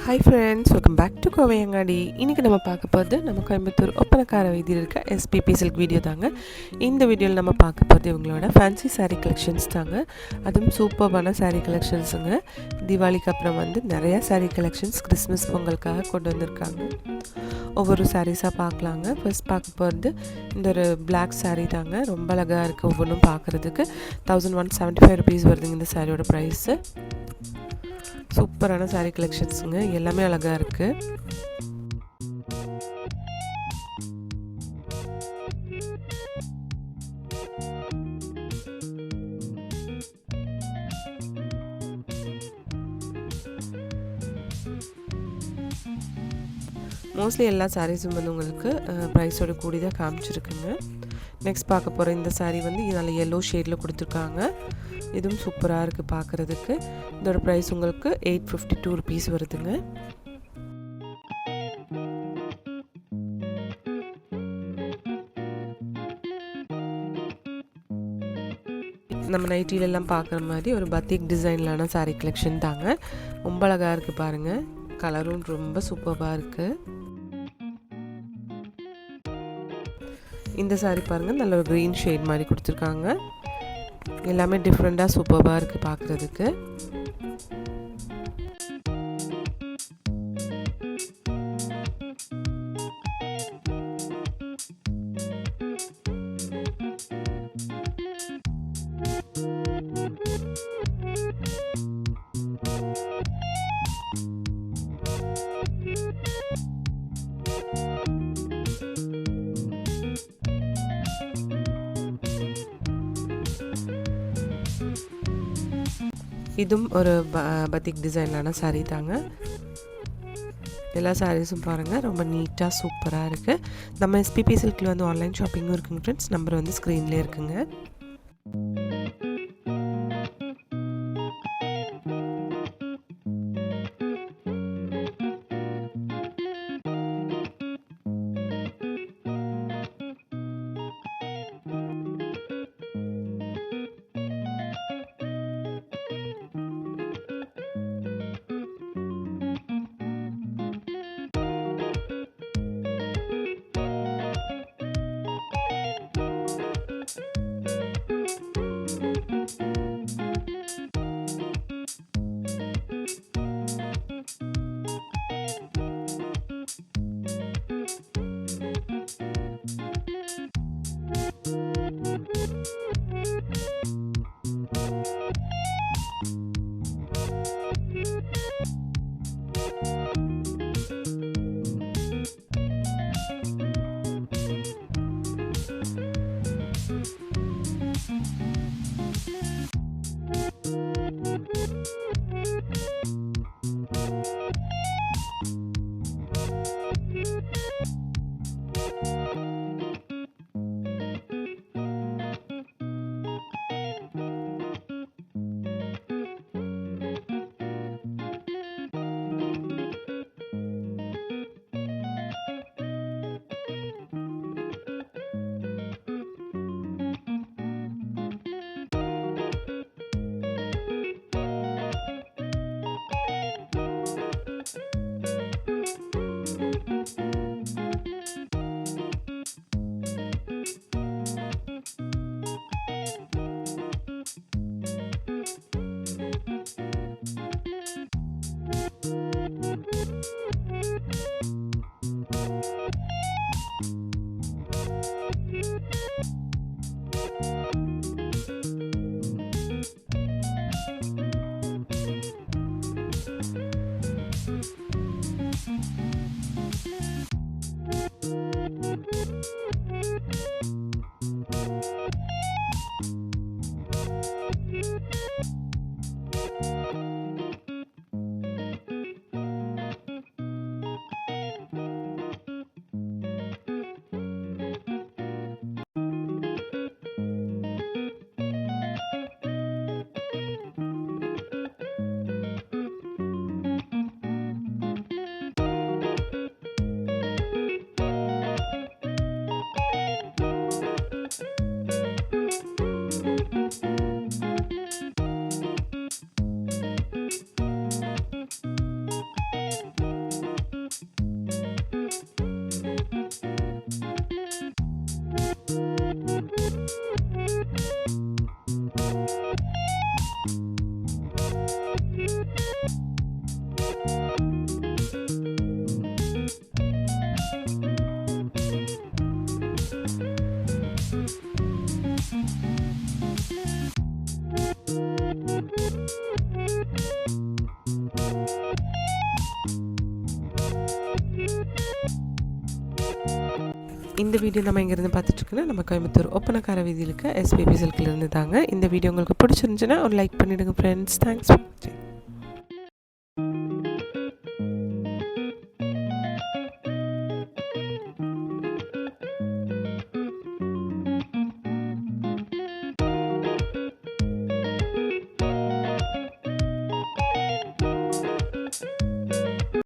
Hi friends, welcome back to Kovaiyangadi. இன்றைக்கி நம்ம பார்க்க போகிறது நம்ம கோயம்புத்தூர் ஒப்பனக்கார வீதியில் இருக்க எஸ்பிபி சில்க் வீடியோ தாங்க. இந்த வீடியோவில் நம்ம பார்க்க போகிறது இவங்களோட ஃபேன்சி சாரீ கலெக்ஷன்ஸ் தாங்க. அதுவும் சூப்பர்பான சாரீ கலெக்ஷன்ஸுங்க. தீபாவளிக்கு அப்புறம் நிறையா சாரீ கலெக்ஷன்ஸ் கிறிஸ்மஸ் பொங்கலுக்காக கொண்டு வந்திருக்காங்க. ஒவ்வொரு சாரீஸாக பார்க்கலாங்க. ஃபர்ஸ்ட் பார்க்க போகிறது இந்த ஒரு பிளாக் சாரீ தாங்க. ரொம்ப அழகாக இருக்குது. ஒவ்வொன்றும் பார்க்குறதுக்கு 1175 rupees வருதுங்க இந்த சாரியோட ப்ரைஸு. சூப்பரான சாரீ கலெக்ஷன்ஸுங்க. எல்லாமே அழகாக இருக்குது. மோஸ்ட்லி எல்லா சாரீஸும் உங்களுக்கு ப்ரைஸோட கூடி தான் காமிச்சிருக்குங்க. நெக்ஸ்ட் பார்க்க போகிற இந்த சாரீ நல்ல எல்லோ ஷேடில் கொடுத்துருக்காங்க. இதுவும் சூப்பராக இருக்குது பார்க்குறதுக்கு. இதோட ப்ரைஸ் உங்களுக்கு 852 rupees வருதுங்க. நம்ம நைட்டிலெல்லாம் பார்க்குற மாதிரி ஒரு பத்திக் டிசைன்லான சாரீ கலெக்ஷன் தாங்க. ரொம்ப அழகாக இருக்குது பாருங்கள். கலரும் ரொம்ப சூப்பராக இருக்குது. இந்த சாரீ பாருங்கள், நல்ல ஒரு க்ரீன் ஷேட் மாதிரி கொடுத்துருக்காங்க. எல்லாமே டிஃப்ரெண்ட்டாக சூப்பராக இருக்குது பார்க்குறதுக்கு. இதுவும் ஒரு பத்திக் டிசைனான சாரீ தாங்க. எல்லா சாரீஸும் பாருங்கள், ரொம்ப நீட்டாக சூப்பராக இருக்குது. நம்ம எஸ்பிபி சில்கில் ஆன்லைன் ஷாப்பிங்கும் இருக்குங்க ஃப்ரெண்ட்ஸ். நம்பர் ஸ்க்ரீன்லேயே இருக்குங்க. இந்த வீடியோ நம்ம எங்கேருந்து பார்த்துட்ருக்கோன்னா நம்ம கோயம்புத்தூர் ஒப்பனக்கார வீதியில் இருக்க எஸ்பிபி சில்க்லேருந்து தாங்க. இந்த வீடியோ உங்களுக்கு பிடிச்சிருந்துச்சுன்னா ஒரு லைக் பண்ணிவிடுங்க ஃப்ரெண்ட்ஸ். தேங்க்ஸ் ஃபார் வாட்சிங்.